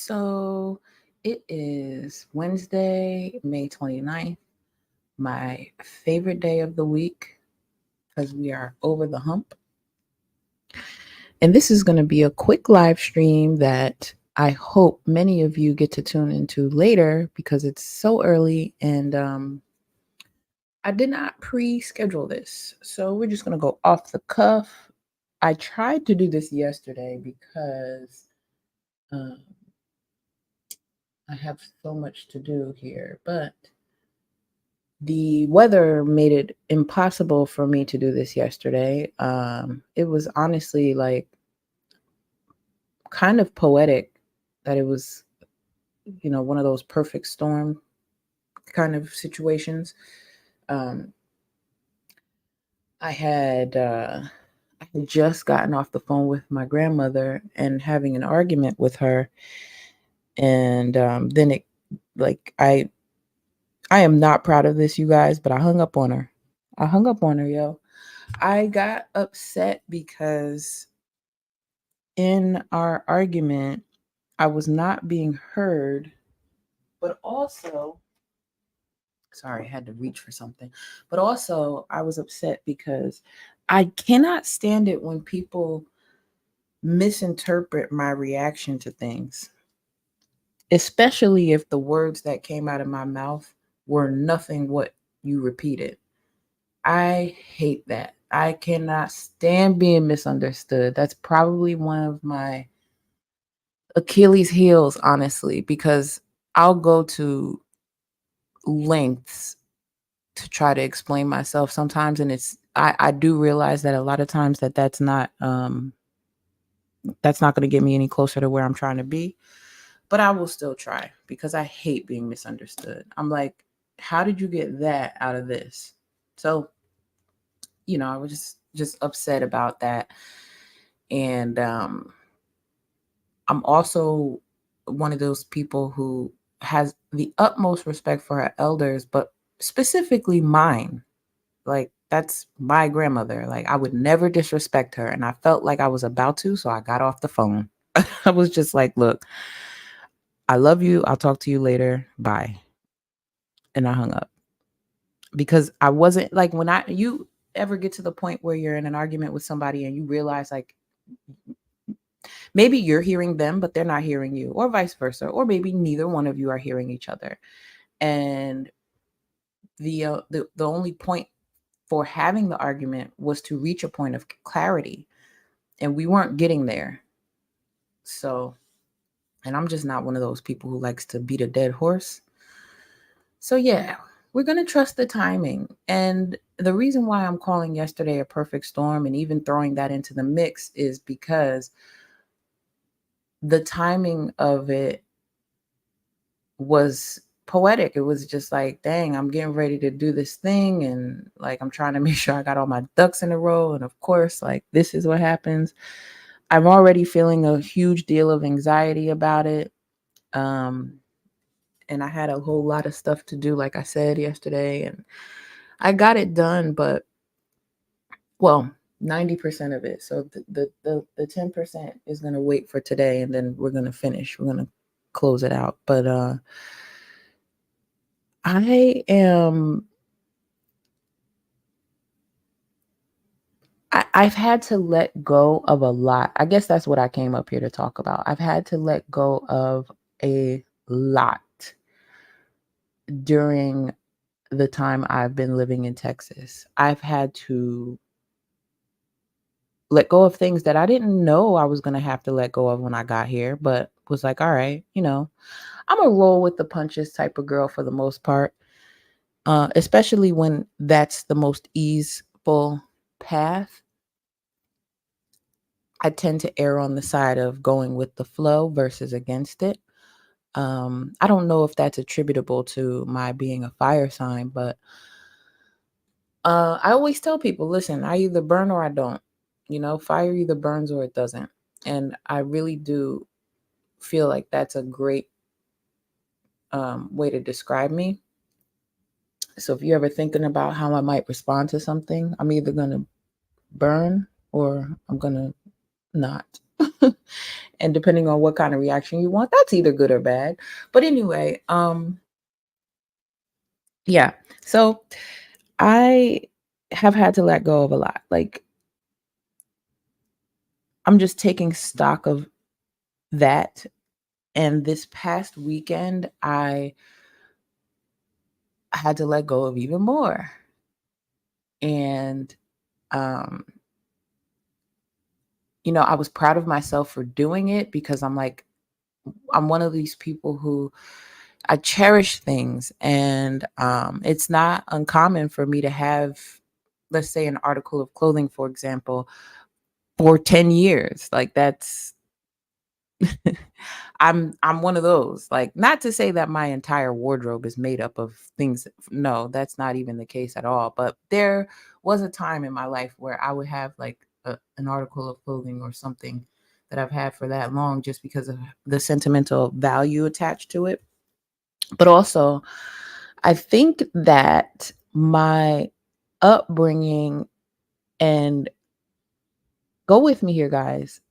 So it is Wednesday, May 29th, my favorite day of the week because we are over the hump. And this is going to be a quick live stream that I hope many of you get to tune into later because it's so early and I did not pre-schedule this. So we're just going to go off the cuff. I tried to do this yesterday because um, I have so much to do here, but the weather made it impossible for me to do this yesterday. It was honestly like kind of poetic that it was, one of those perfect storm kind of situations. Um, I had just gotten off the phone with my grandmother and having an argument with her, and then it like I am not proud of this, you guys, but I hung up on her. I hung up on her, yo. I got upset because in our argument, I was not being heard, but also, sorry, I had to reach for something, but also I was upset because I cannot stand it when people misinterpret my reaction to things, especially if the words that came out of my mouth were nothing what you repeated. I hate that. I cannot stand being misunderstood. That's probably one of my Achilles heels, honestly, because I'll go to lengths to try to explain myself sometimes, and I do realize that a lot of times that's not going to get me any closer to where I'm trying to be, but I will still try because I hate being misunderstood. I'm like, how did you get that out of this? So, I was just upset about that, and I'm also one of those people who has the utmost respect for her elders, but specifically mine. Like, that's my grandmother. Like, I would never disrespect her. And I felt like I was about to, so I got off the phone. I was just like, look, I love you. I'll talk to you later. Bye. And I hung up because I wasn't like, you ever get to the point where you're in an argument with somebody and you realize, like, maybe you're hearing them, but they're not hearing you, or vice versa, or maybe neither one of you are hearing each other. And the only point for having the argument was to reach a point of clarity, and we weren't getting there. So, and I'm just not one of those people who likes to beat a dead horse. So yeah, we're gonna trust the timing. And the reason why I'm calling yesterday a perfect storm and even throwing that into the mix is because the timing of it was poetic. It was just like, dang, I'm getting ready to do this thing, and like I'm trying to make sure I got all my ducks in a row. And of course, like, this is what happens. I'm already feeling a huge deal of anxiety about it. Um, and I had a whole lot of stuff to do, like I said yesterday, and I got it done, but well, 90% of it. So the 10% is gonna wait for today, and then we're gonna finish. We're gonna close it out. But I am I've had to let go of a lot. I guess that's what I came up here to talk about. I've had to let go of a lot during the time I've been living in Texas. I've had to let go of things that I didn't know I was going to have to let go of when I got here, but was like, all right, I'm a roll with the punches type of girl for the most part, especially when that's the most easeful path. I tend to err on the side of going with the flow versus against it. I don't know if that's attributable to my being a fire sign, but I always tell people, listen, I either burn or I don't. Fire either burns or it doesn't. And I really do feel like that's a great way to describe me. So if you're ever thinking about how I might respond to something, I'm either going to burn or I'm going to not. And depending on what kind of reaction you want, that's either good or bad. But anyway, yeah. So I have had to let go of a lot. Like, I'm just taking stock of that. And this past weekend, I had to let go of even more. And, um, I was proud of myself for doing it because I'm like, I'm one of these people who I cherish things. And it's not uncommon for me to have, let's say, an article of clothing, for example, for 10 years. Like, that's I'm one of those. Like, not to say that my entire wardrobe is made up of things. No, that's not even the case at all. But there was a time in my life where I would have like an article of clothing or something that I've had for that long just because of the sentimental value attached to it. But also, I think that my upbringing, and go with me here, guys,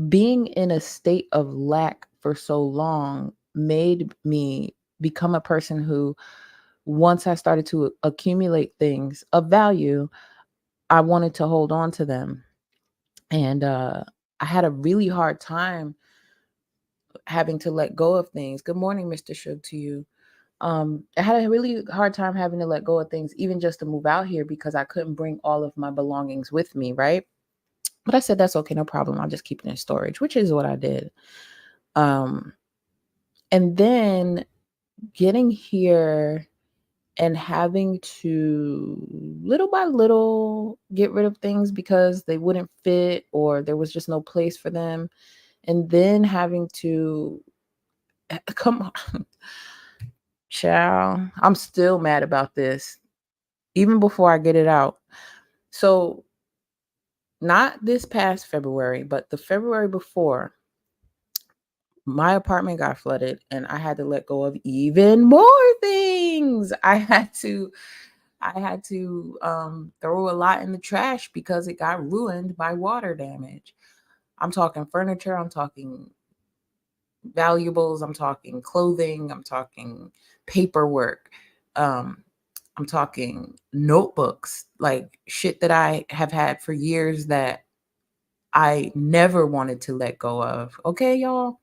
being in a state of lack for so long made me become a person who, once I started to accumulate things of value, I wanted to hold on to them. And I had a really hard time having to let go of things. Good morning, Mr. Shug, to you. I had a really hard time having to let go of things, even just to move out here, because I couldn't bring all of my belongings with me, right? But I said, that's okay, no problem. I'll just keep it in storage, which is what I did. Um, and then getting here and having to little by little get rid of things because they wouldn't fit or there was just no place for them. And then having to come on, child, I'm still mad about this, even before I get it out. So, not this past February, but the February before, my apartment got flooded and I had to let go of even more things. I had to throw a lot in the trash because it got ruined by water damage. I'm talking furniture, I'm talking valuables, I'm talking clothing, I'm talking paperwork. Um, I'm talking notebooks, like shit that I have had for years that I never wanted to let go of. Okay, y'all.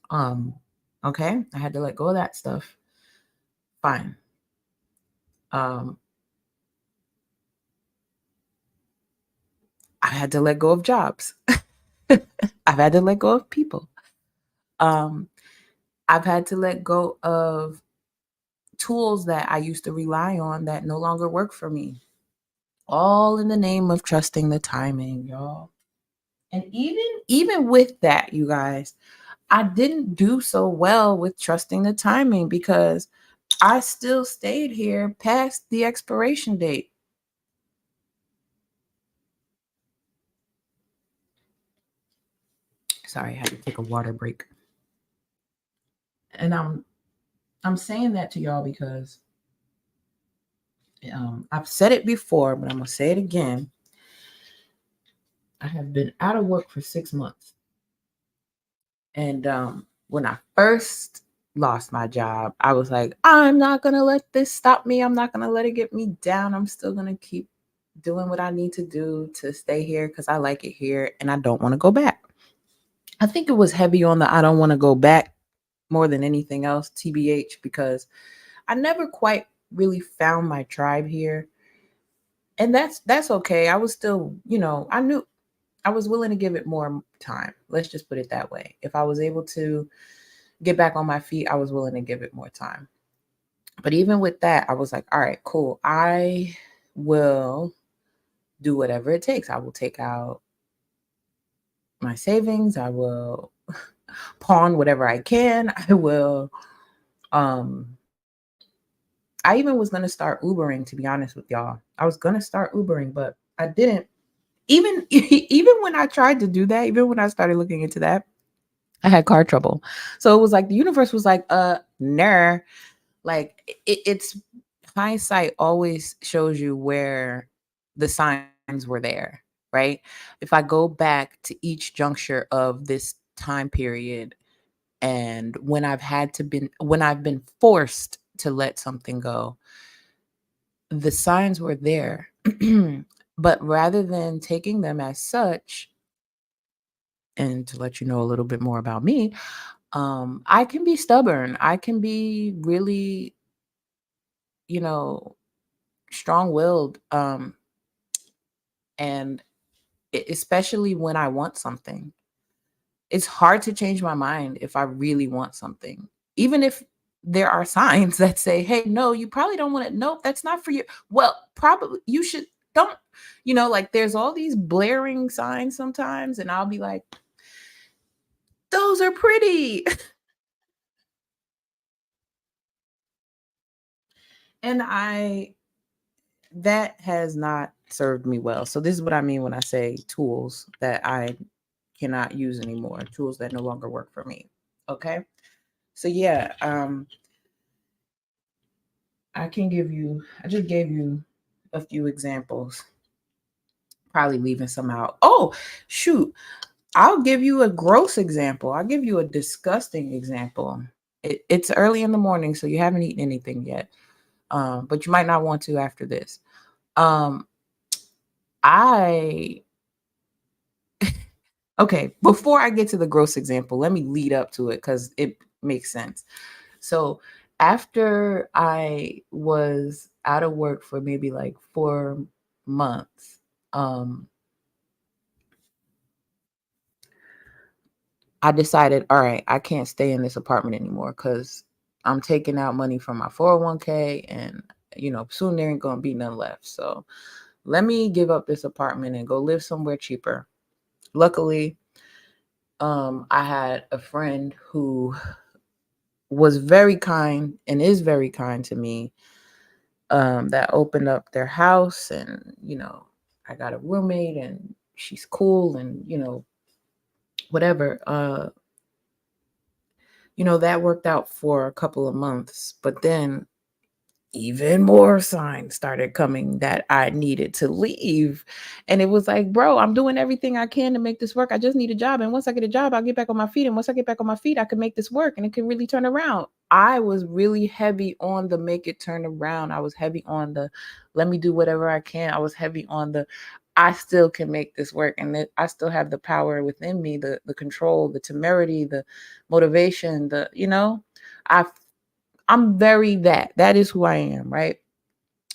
Um, okay, I had to let go of that stuff. Fine. Um, I had to let go of jobs. I've had to let go of people. Um, I've had to let go of tools that I used to rely on that no longer work for me. All in the name of trusting the timing, y'all. And even with that, you guys, I didn't do so well with trusting the timing because I still stayed here past the expiration date. Sorry, I had to take a water break. And I'm saying that to y'all because I've said it before, but I'm gonna say it again. I have been out of work for 6 months. And when I first lost my job, I was like, I'm not going to let this stop me. I'm not going to let it get me down. I'm still going to keep doing what I need to do to stay here because I like it here and I don't want to go back. I think it was heavy on the I don't want to go back more than anything else, TBH, because I never quite really found my tribe here. And that's okay. I was still, I knew I was willing to give it more time. Let's just put it that way. If I was able to get back on my feet, I was willing to give it more time. But even with that, I was like, all right, cool. I will do whatever it takes. I will take out my savings. I will pawn whatever I can. Um I even was going to start Ubering, to be honest with y'all. I was going to start Ubering, but I didn't. Even when I tried to do that, even when I started looking into that, I had car trouble. So it was like the universe was like, nah. Like it's hindsight always shows you where the signs were there, right? If I go back to each juncture of this time period, and when I've been forced to let something go, the signs were there. But rather than taking them as such, and to let you know a little bit more about me, I can be stubborn. I can be really, you know, strong-willed, and especially when I want something. It's hard to change my mind if I really want something. Even if there are signs that say, "Hey, no, you probably don't want it. Nope, that's not for you." Well, probably you should don't, like there's all these blaring signs sometimes, and I'll be like, "Those are pretty." And that has not served me well. So this is what I mean when I say tools that I cannot use anymore, tools that no longer work for me. Okay? So yeah, I just gave you a few examples, probably leaving some out. Oh, shoot. I'll give you a gross example. I'll give you a disgusting example. It's early in the morning, so you haven't eaten anything yet. But you might not want to after this. Um, I Okay, before I get to the gross example, let me lead up to it because it makes sense. So, after I was out of work for maybe like 4 months, um, I decided, all right, I can't stay in this apartment anymore because I'm taking out money from my 401k, and soon there ain't gonna be none left. So let me give up this apartment and go live somewhere cheaper. Luckily, I had a friend who was very kind and is very kind to me, that opened up their house, and I got a roommate and she's cool, and whatever. That worked out for a couple of months, but then even more signs started coming that I needed to leave. And it was like, bro, I'm doing everything I can to make this work. I just need a job. And once I get a job, I'll get back on my feet. And once I get back on my feet, I can make this work and it can really turn around. I was really heavy on the make it turn around. I was heavy on the let me do whatever I can. I was heavy on the I still can make this work, and that I still have the power within me, the control, the temerity, the motivation, I I'm very that. That is who I am, right?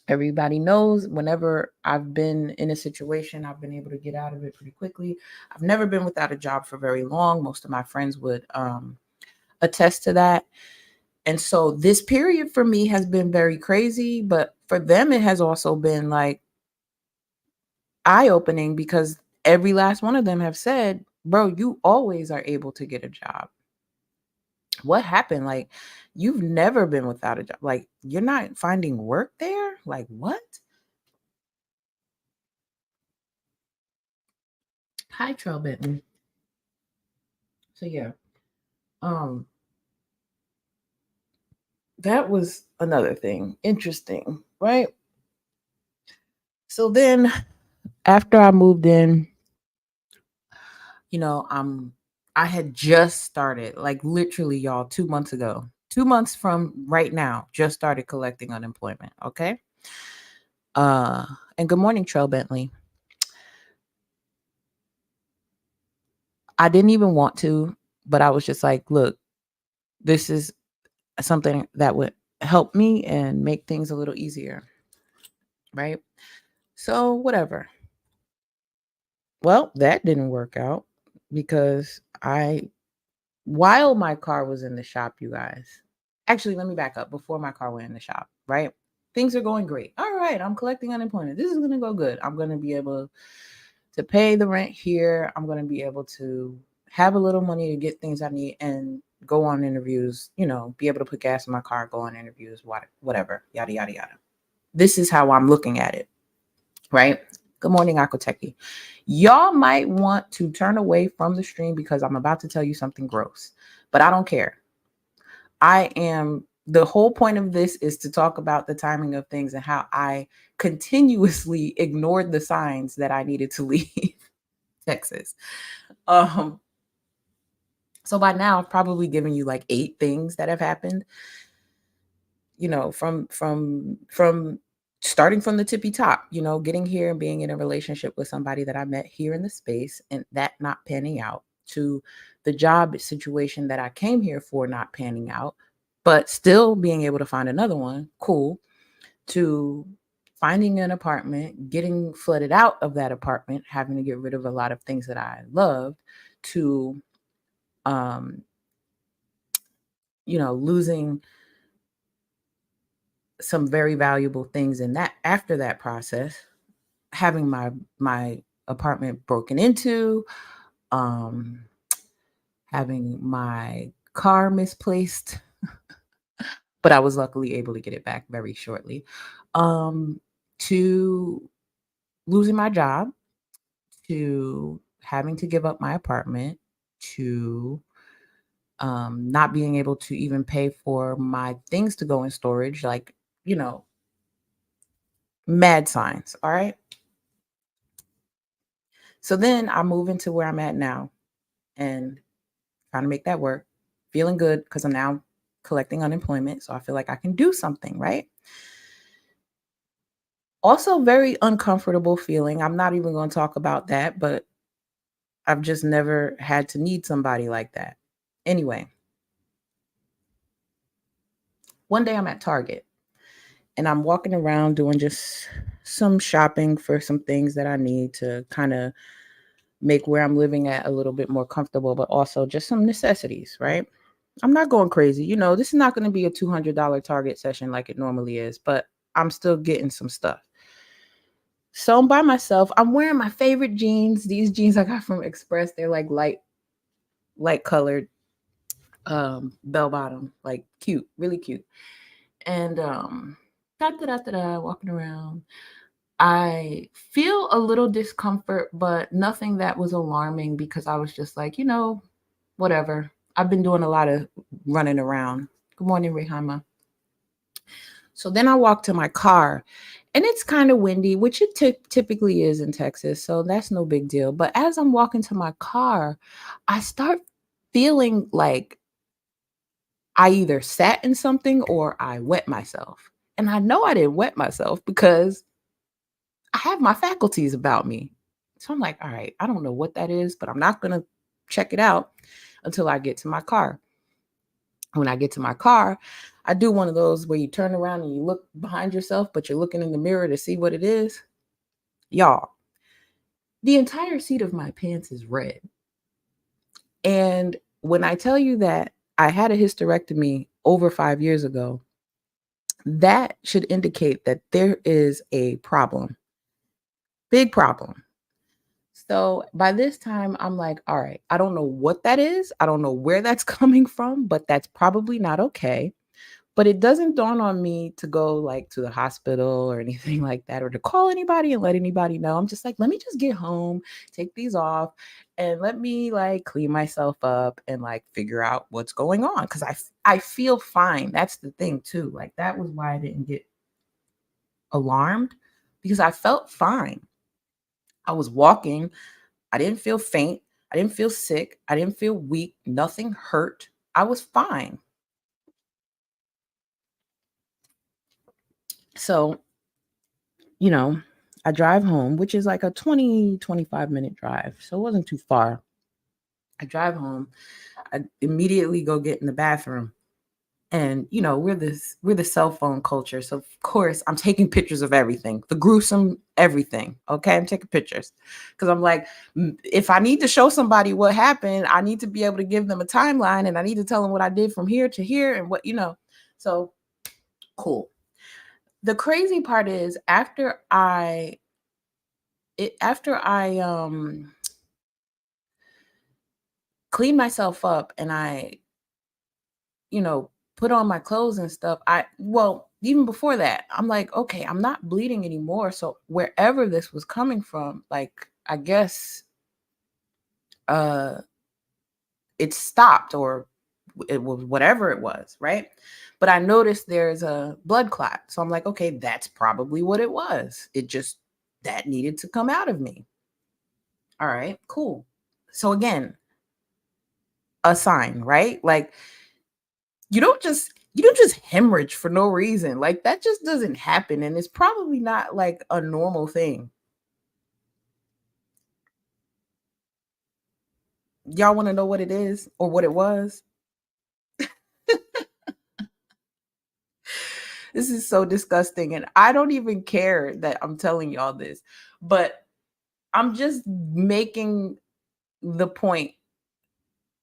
Everybody knows whenever I've been in a situation, I've been able to get out of it pretty quickly. I've never been without a job for very long. Most of my friends would attest to that. And so this period for me has been very crazy, but for them, it has also been like eye opening because every last one of them have said, bro, you always are able to get a job. What happened? Like, you've never been without a job. Like, you're not finding work there? Like, what? Hi, Trail Benton. So yeah, um, that was another thing. Interesting, right? So then after I moved in, you know, um, I had just started, like literally, y'all, 2 months ago. 2 months from right now, just started collecting unemployment. Okay. Uh, and good morning, Trail Bentley. I didn't even want to, but I was just like, look, this is something that would help me and make things a little easier, right? So, whatever. Well, that didn't work out because while my car was in the shop, you guys, actually, let me back up before my car went in the shop, right? Things are going great. All right, I'm collecting unemployment. This is going to go good. I'm going to be able to pay the rent here. I'm going to be able to have a little money to get things I need and go on interviews, be able to put gas in my car, go on interviews, whatever, yada, yada, yada. This is how I'm looking at it, right? Good morning, Akoteki. Y'all might want to turn away from the stream because I'm about to tell you something gross, but I don't care. The whole point of this is to talk about the timing of things and how I continuously ignored the signs that I needed to leave Texas. Um, So by now I've probably given you like 8 things that have happened, from starting from the tippy top, getting here and being in a relationship with somebody that I met here in the space and that not panning out, to the job situation that I came here for not panning out, but still being able to find another one, cool, to finding an apartment, getting flooded out of that apartment, having to get rid of a lot of things that I loved, to um, losing some very valuable things in that after that process, having my apartment broken into, um, having my car misplaced, but I was luckily able to get it back very shortly. Um, to losing my job, to having to give up my apartment, to not being able to even pay for my things to go in storage, like, you know, mad signs. All right. So then I move into where I'm at now and trying to make that work, feeling good because I'm now collecting unemployment. So I feel like I can do something, right? Also, very uncomfortable feeling. I'm not even going to talk about that, but I've just never had to need somebody like that. Anyway, one day I'm at Target and I'm walking around doing just some shopping for some things that I need to kind of make where I'm living at a little bit more comfortable, but also just some necessities, right? I'm not going crazy. This is not going to be a $200 Target session like it normally is, but I'm still getting some stuff. So I'm by myself. I'm wearing my favorite jeans. These jeans I got from Express. They're like light colored, bell bottom, like cute, really cute. And walking around. I feel a little discomfort, but nothing that was alarming because I was just like, whatever. I've been doing a lot of running around. Good morning, Rehama. So then I walk to my car and it's kind of windy, which it typically is in Texas. So that's no big deal. But as I'm walking to my car, I start feeling like I either sat in something or I wet myself. And I know I didn't wet myself because I have my faculties about me. So I'm like, all right, I don't know what that is, but I'm not going to check it out until I get to my car. When I get to my car, I do one of those where you turn around and you look behind yourself, but you're looking in the mirror to see what it is. Y'all, the entire seat of my pants is red. And when I tell you that I had a hysterectomy over 5 years ago, that should indicate that there is a problem, big problem. So by this time, I'm like, all right, I don't know what that is. I don't know where that's coming from, but that's probably not okay. But it doesn't dawn on me to go like to the hospital or anything like that, or to call anybody and let anybody know. I'm just like, let me just get home, take these off, and let me like clean myself up and like figure out what's going on. Cause I feel fine. That's the thing too. Like that was why I didn't get alarmed because I felt fine. I was walking. I didn't feel faint. I didn't feel sick. I didn't feel weak. Nothing hurt. I was fine. So, you know, I drive home, which is like a 25-minute drive. So it wasn't too far. I drive home. I immediately go get in the bathroom. And we're the cell phone culture. So of course I'm taking pictures of everything, the gruesome everything. Okay. I'm taking pictures. Because I'm like, if I need to show somebody what happened, I need to be able to give them a timeline and I need to tell them what I did from here to here and what. So cool. The crazy part is after I clean myself up and I put on my clothes and stuff, even before that, I'm like, okay, I'm not bleeding anymore. So wherever this was coming from, like, I guess uh it stopped or it was whatever it was, right? But I noticed there's a blood clot. So I'm like, okay, that's probably what it was. It just that needed to come out of me. All right, cool. So again, a sign, right? Like you don't just hemorrhage for no reason. Like that just doesn't happen and it's probably not like a normal thing. Y'all want to know what it is or what it was? This is so disgusting and I don't even care that I'm telling y'all this, but I'm just making the point.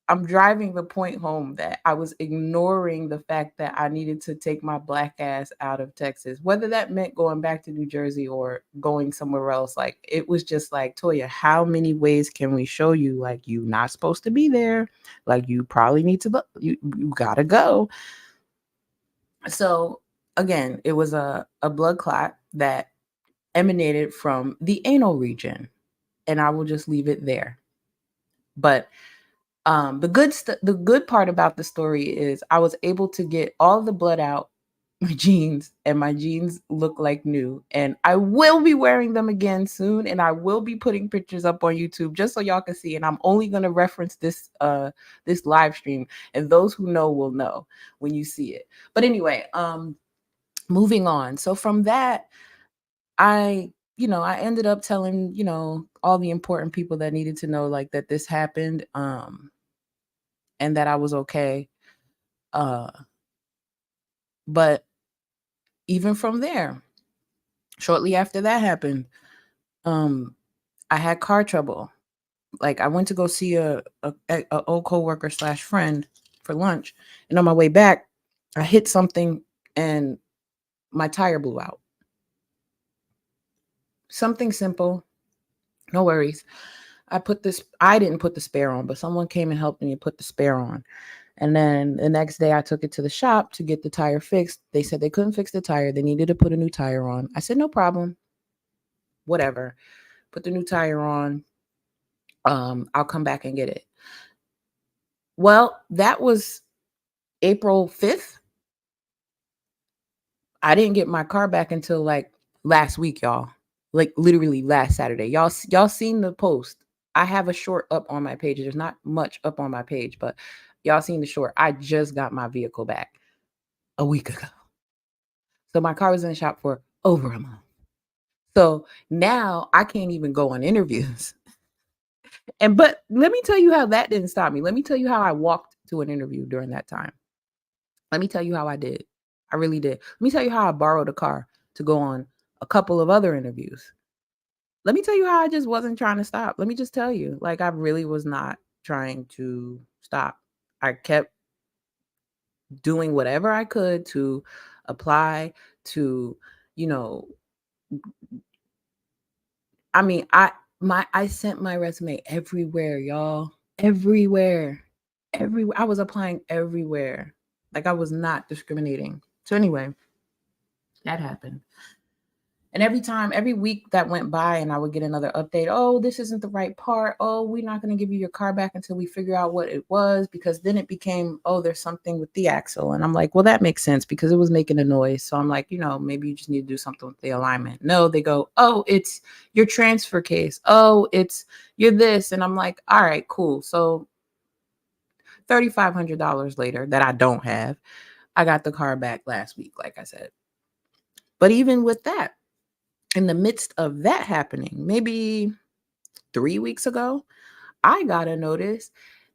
I'm driving the point home that I was ignoring the fact that I needed to take my black ass out of Texas, whether that meant going back to New Jersey or going somewhere else. Like it was just like, Toya, how many ways can we show you like you not supposed to be there? Like you probably need to you gotta go. So again, it was a blood clot that emanated from the anal region. And I will just leave it there. But the good part about the story is I was able to get all the blood out my jeans and my jeans look like new and I will be wearing them again soon and I will be putting pictures up on YouTube just so y'all can see and I'm only going to reference this live stream and those who know will know when you see it. But anyway, moving on. So from that I ended up telling, all the important people that needed to know like that this happened and that I was okay. Uh, but even from there, shortly after that happened, um, I had car trouble. Like I went to go see a old coworker slash friend for lunch, and on my way back, I hit something and my tire blew out. Something simple, no worries. I didn't put the spare on, but someone came and helped me put the spare on. And then the next day I took it to the shop to get the tire fixed. They said they couldn't fix the tire. They needed to put a new tire on. I said, no problem. Whatever. Put the new tire on. I'll come back and get it. Well, that was April 5th. I didn't get my car back until like last week, y'all. Like literally last Saturday. Y'all seen the post. I have a short up on my page. There's not much up on my page, but y'all seen the short. I just got my vehicle back a week ago. So my car was in the shop for over a month. So now I can't even go on interviews. But let me tell you how that didn't stop me. Let me tell you how I walked to an interview during that time. Let me tell you how I did. I really did. Let me tell you how I borrowed a car to go on a couple of other interviews. Let me tell you how I just wasn't trying to stop. Let me just tell you, like I really was not trying to stop. I kept doing whatever I could to apply to, you know, I mean, I sent my resume everywhere, y'all. Everywhere. Everywhere. I was applying everywhere. Like I was not discriminating. So anyway, that happened. And every week that went by and I would get another update, oh, this isn't the right part. Oh, we're not going to give you your car back until we figure out what it was. Because then it became, oh, there's something with the axle. And I'm like, well, that makes sense because it was making a noise. So I'm like, maybe you just need to do something with the alignment. No, they go, oh, it's your transfer case. Oh, it's you're this. And I'm like, all right, cool. So $3,500 later that I don't have, I got the car back last week, like I said. But even with that, in the midst of that happening, maybe 3 weeks ago, I got a notice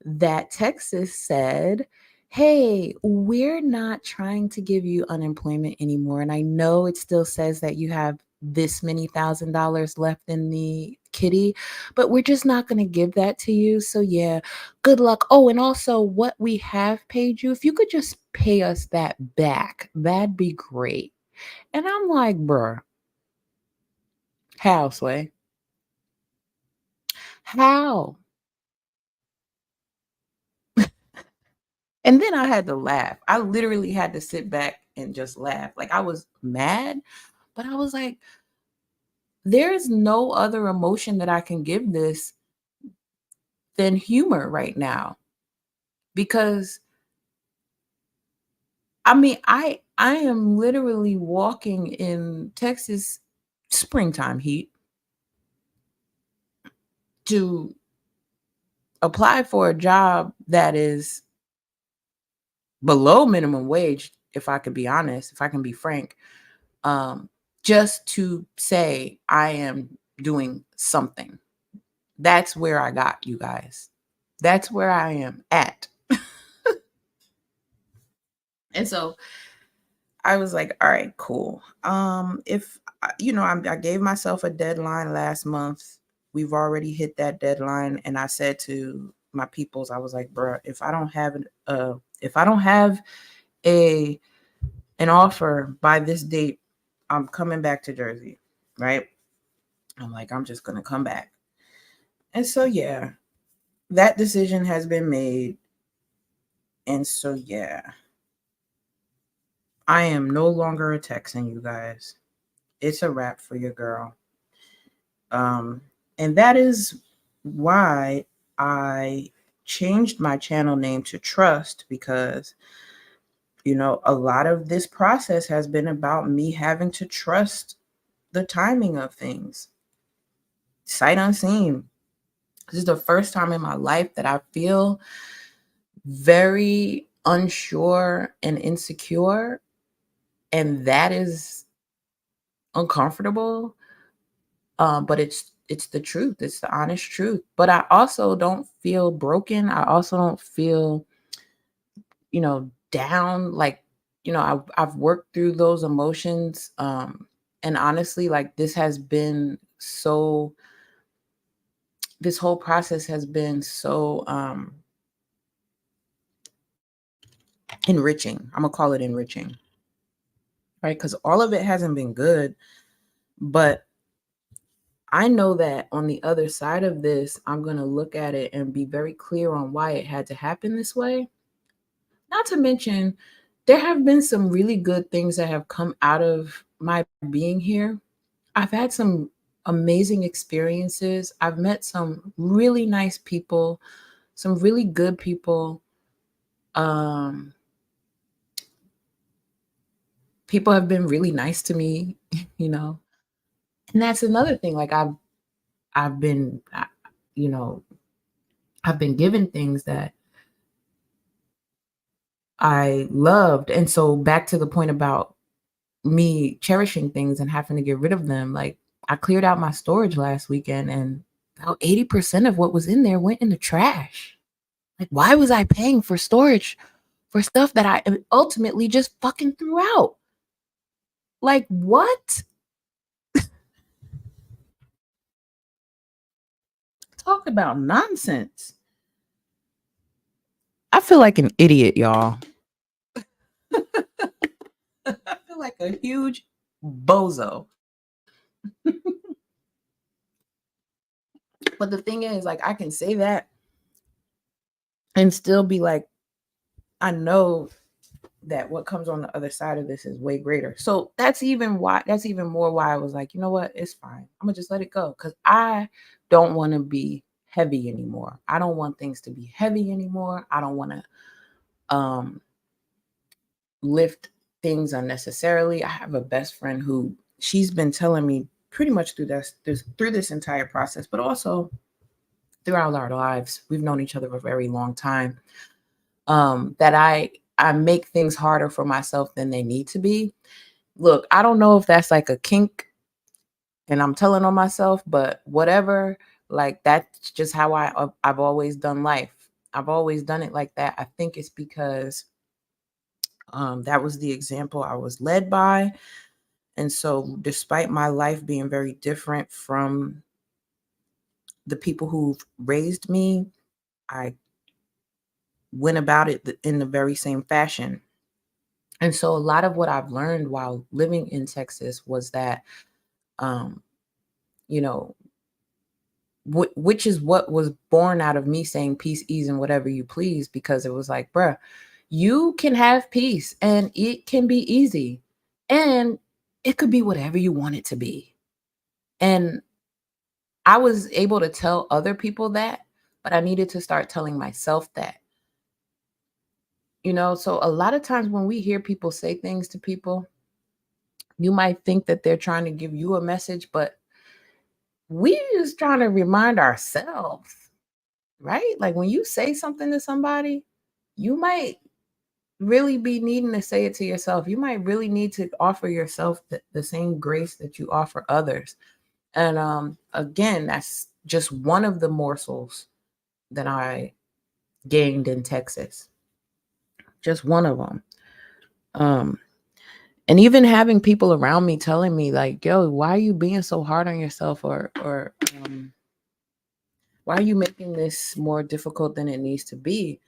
that Texas said, hey, we're not trying to give you unemployment anymore. And I know it still says that you have this many $1,000 left in the kitty, but we're just not going to give that to you. So, yeah, good luck. Oh, and also what we have paid you, if you could just pay us that back, that'd be great. And I'm like, bruh, how, Sway? How? And then I had to laugh. I literally had to sit back and just laugh. Like I was mad, but I was like, there's no other emotion that I can give this than humor right now. Because I mean, I am literally walking in Texas springtime heat to apply for a job that is below minimum wage, if I could be honest, if I can be frank, um, just to say I am doing something. That's where I got, you guys. That's where I am at. And so I was like, all right, cool. If I gave myself a deadline last month. We've already hit that deadline, and I said to my peoples, I was like, bruh, if I don't have a an offer by this date, I'm coming back to Jersey, right? I'm like, I'm just gonna come back. And so yeah, that decision has been made. And so yeah, I am no longer a Texan, you guys. It's a wrap for your girl. Um, and that is why I changed my channel name to Trust, because a lot of this process has been about me having to trust the timing of things, sight unseen. This is the first time in my life that I feel very unsure and insecure, and that is uncomfortable. But it's the truth. It's the honest truth. But I also don't feel broken. I also don't feel, down. Like, I've worked through those emotions. And honestly, like this whole process has been so enriching. I'm gonna call it enriching, right? Because all of it hasn't been good, but I know that on the other side of this, I'm gonna look at it and be very clear on why it had to happen this way. Not to mention, there have been some really good things that have come out of my being here. I've had some amazing experiences. I've met some really nice people, some really good people. Um, People have been really nice to me, you know. And that's another thing. Like I've been, you know, I've been given things that I loved. And so back to the point about me cherishing things and having to get rid of them, like I cleared out my storage last weekend and about 80% of what was in there went in the trash. Like, why was I paying for storage for stuff that I ultimately just fucking threw out? Like, what? Talk about nonsense. I feel like an idiot, y'all. I feel like a huge bozo. But the thing is, like, I can say that and still be like, I know that what comes on the other side of this is way greater. So that's even more why I was like, you know what? It's fine. I'm gonna just let it go. Cause I don't want to be heavy anymore. I don't want things to be heavy anymore. I don't want to lift things unnecessarily. I have a best friend who she's been telling me pretty much through this entire process, but also throughout our lives. We've known each other for a very long time. That I make things harder for myself than they need to be. Look, I don't know if that's like a kink and I'm telling on myself, but whatever, like that's just how I've always done life. I've always done it like that. I think it's because that was the example I was led by. And so, despite my life being very different from the people who've raised me, I went about it in the very same fashion. And so, a lot of what I've learned while living in Texas was that, um, you know, which is what was born out of me saying peace, ease, and whatever you please, because it was like, bruh, you can have peace and it can be easy and it could be whatever you want it to be. And I was able to tell other people that, but I needed to start telling myself that. So a lot of times when we hear people say things to people, you might think that they're trying to give you a message, but we just trying to remind ourselves. right? Like when you say something to somebody, you might really be needing to say it to yourself. You might really need to offer yourself the same grace that you offer others. And again, that's just one of the morsels that I gained in Texas. Just one of them. Um, and even having people around me telling me like, "Yo, why are you being so hard on yourself?" or why are you making this more difficult than it needs to be?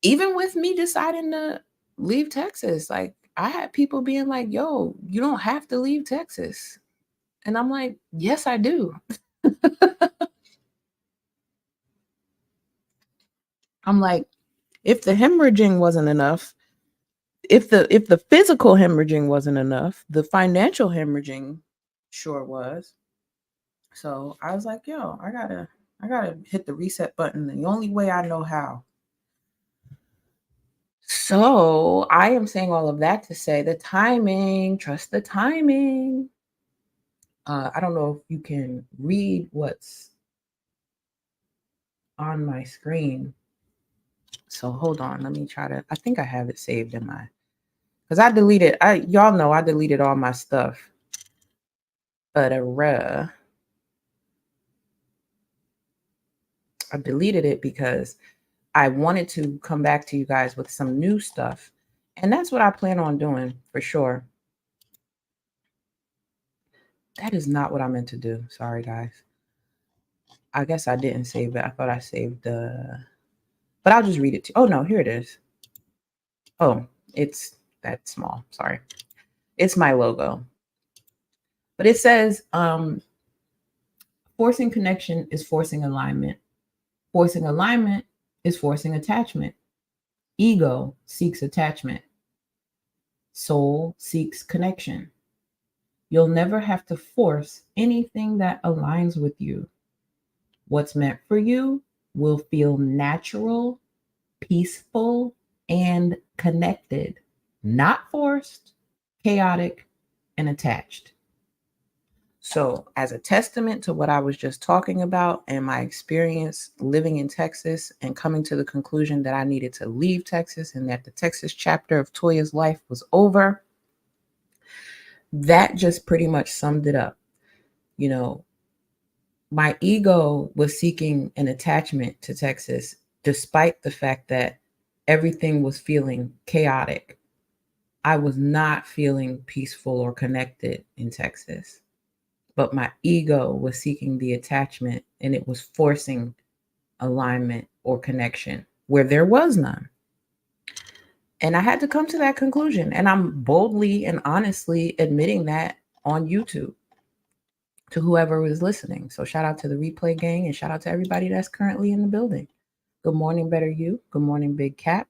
Even with me deciding to leave Texas, like I had people being like, "Yo, you don't have to leave Texas." And I'm like, "Yes, I do." I'm like, if the hemorrhaging wasn't enough, if the physical hemorrhaging wasn't enough, the financial hemorrhaging sure was. So I was like, "Yo, I gotta hit the reset button the only way I know how." So I am saying all of that to say the timing, trust the timing. I don't know if you can read what's on my screen. So hold on, let me try to. I think I have it saved in my because I deleted. I y'all know I deleted all my stuff, but I deleted it because I wanted to come back to you guys with some new stuff, and that's what I plan on doing for sure. That is not what I meant to do. Sorry, guys. I guess I didn't save it. I thought I saved the. But I'll just read it to you. Oh no, here it is. Oh, it's that small. Sorry. It's my logo. But it says forcing connection is forcing alignment. Forcing alignment is forcing attachment. Ego seeks attachment. Soul seeks connection. You'll never have to force anything that aligns with you. What's meant for you will feel natural, peaceful, and connected, not forced, chaotic, and attached. So, as a testament to what I was just talking about and my experience living in Texas and coming to the conclusion that I needed to leave Texas and that the Texas chapter of Toya's life was over, that just pretty much summed it up. You know, my ego was seeking an attachment to Texas, despite the fact that everything was feeling chaotic. I was not feeling peaceful or connected in Texas, but my ego was seeking the attachment and it was forcing alignment or connection where there was none. And I had to come to that conclusion. And I'm boldly and honestly admitting that on YouTube to whoever was listening. So shout out to the replay gang and shout out to everybody that's currently in the building. Good morning, Better You. Good morning, Big Cap.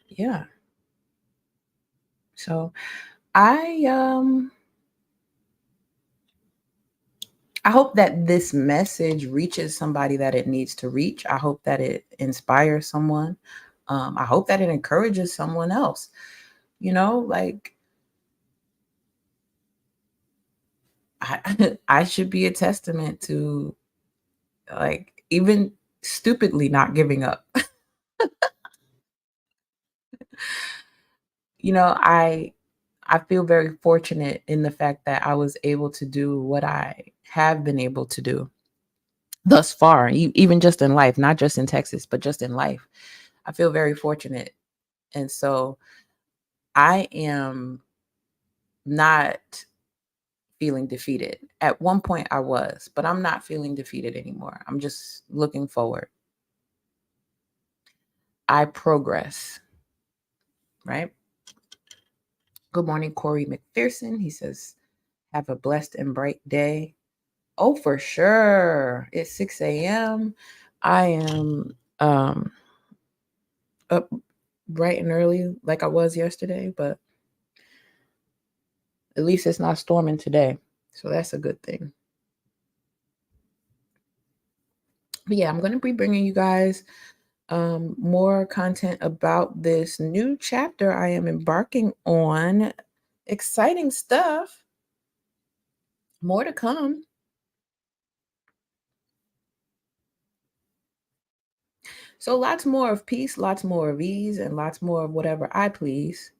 Yeah. So I hope that this message reaches somebody that it needs to reach. I hope that it inspires someone. I hope that it encourages someone else. You know, like I should be a testament to like even stupidly not giving up. You know, I feel very fortunate in the fact that I was able to do what I have been able to do thus far, even just in life, not just in Texas, but just in life. I feel very fortunate. And so I am not feeling defeated. At one point I was, but I'm not feeling defeated anymore. I'm just looking forward. I progress, right? Good morning, Corey McPherson. He says, have a blessed and bright day. Oh, for sure. It's 6 a.m. I am up bright and early like I was yesterday, but at least it's not storming today. So that's a good thing. But yeah, I'm going to be bringing you guys more content about this new chapter I am embarking on. Exciting stuff. More to come. So lots more of peace, lots more of ease, and lots more of whatever I please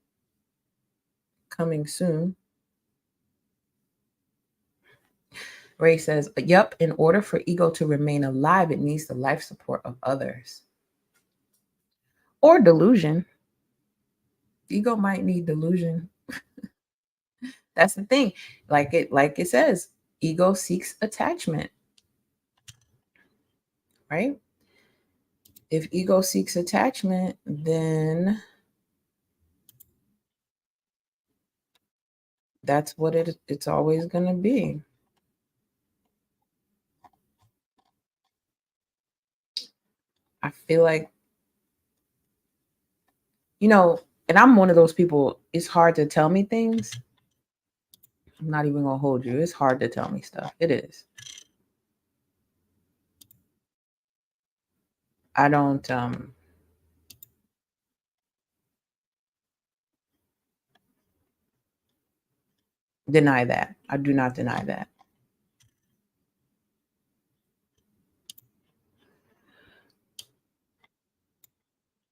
coming soon. Ray says, "Yep, in order for ego to remain alive, it needs the life support of others." Or delusion. Ego might need delusion. That's the thing. Like it says, ego seeks attachment, right? If ego seeks attachment, then that's what it's always going to be. I feel like, and I'm one of those people, it's hard to tell me things. I'm not even going to hold you. It's hard to tell me stuff. It is. I don't deny that. I do not deny that.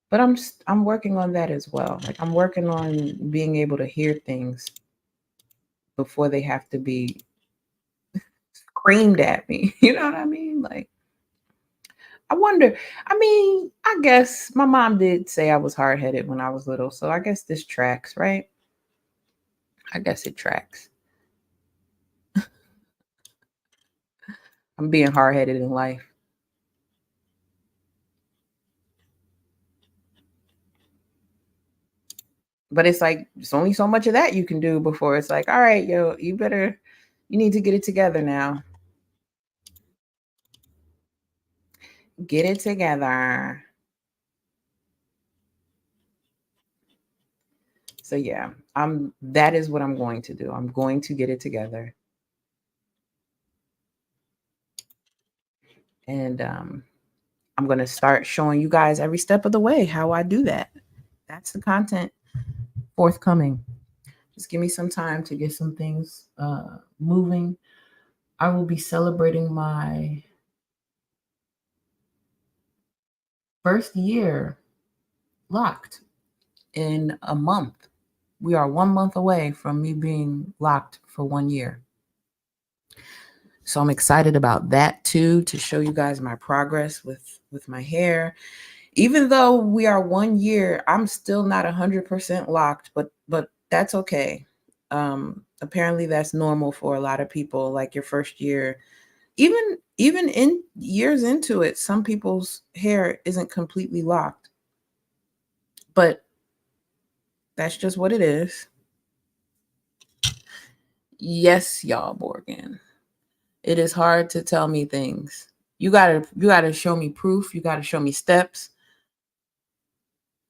But I'm working on that as well. Like I'm working on being able to hear things before they have to be screamed at me. You know what I mean? Like I wonder, I guess my mom did say I was hard-headed when I was little, so I guess this tracks, right? I guess it tracks. I'm being hard-headed in life. But it's like it's only so much of that you can do before it's like, all right, yo, you need to get it together now. Get it together. So yeah, that is what I'm going to do. I'm going to get it together. And I'm going to start showing you guys every step of the way how I do that. That's the content forthcoming. Just give me some time to get some things moving. I will be celebrating my first year locked in a month. We are 1 month away from me being locked for 1 year. So I'm excited about that too, to show you guys my progress with my hair. Even though we are 1 year, I'm still not 100% locked, but that's okay. Apparently that's normal for a lot of people. Like your first year, even in years into it, some people's hair isn't completely locked. But that's just what it is. Yes, y'all, Morgan. It is hard to tell me things. You gotta show me proof. You gotta show me steps.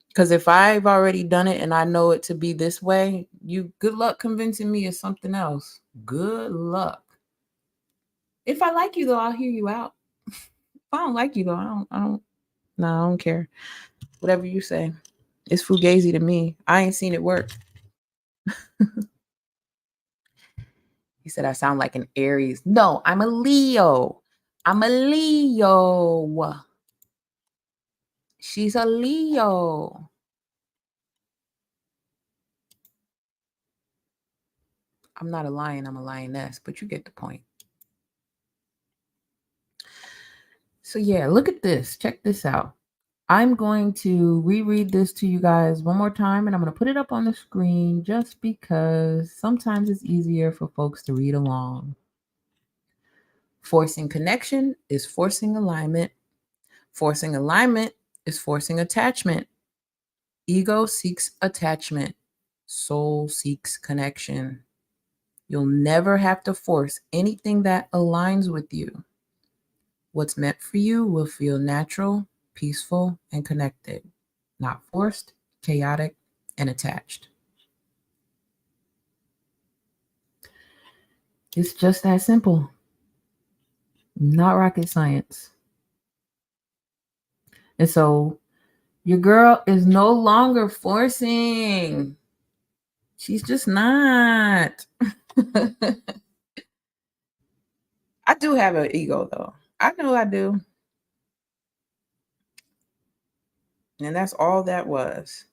Because if I've already done it and I know it to be this way, you good luck convincing me of something else. Good luck. If I like you though, I'll hear you out. If I don't like you though, no, I don't care. Whatever you say. It's fugazi to me. I ain't seen it work. He said I sound like an Aries. No, I'm a Leo. I'm a Leo. She's a Leo. I'm not a lion, I'm a lioness, but you get the point. So yeah, look at this. Check this out. I'm going to reread this to you guys one more time, and I'm going to put it up on the screen just because sometimes it's easier for folks to read along. Forcing connection is forcing alignment. Forcing alignment is forcing attachment. Ego seeks attachment. Soul seeks connection. You'll never have to force anything that aligns with you. What's meant for you will feel natural, peaceful, and connected, not forced, chaotic, and attached. It's just that simple. Not rocket science. And so your girl is no longer forcing. She's just not. I do have an ego though. I know I do. And that's all that was.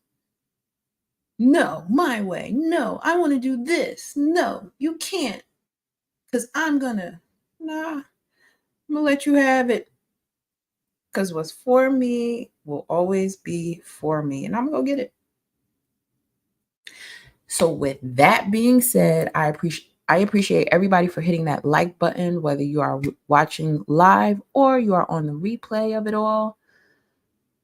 No, my way. No, I want to do this. No, you can't. Because I'm going to, nah, I'm going to let you have it. Because what's for me will always be for me. And I'm going to go get it. So with that being said, I appreciate everybody for hitting that like button, whether you are watching live or you are on the replay of it all.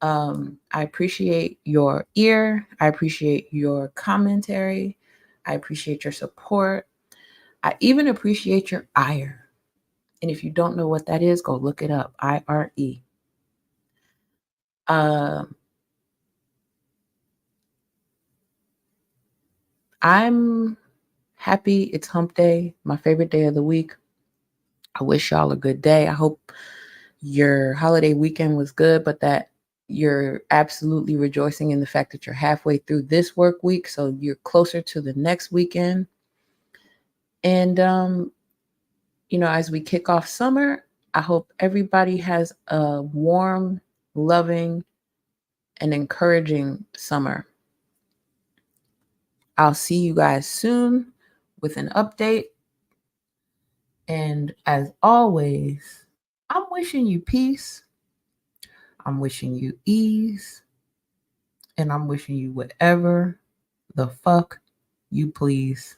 I appreciate your ear. I appreciate your commentary. I appreciate your support. I even appreciate your ire. And if you don't know what that is, go look it up. IRE. I'm happy it's hump day, my favorite day of the week. I wish y'all a good day. I hope your holiday weekend was good, but that you're absolutely rejoicing in the fact that you're halfway through this work week, so you're closer to the next weekend. And as we kick off summer, I hope everybody has a warm, loving, and encouraging summer. I'll see you guys soon with an update. And as always, I'm wishing you peace. I'm wishing you ease. And I'm wishing you whatever the fuck you please.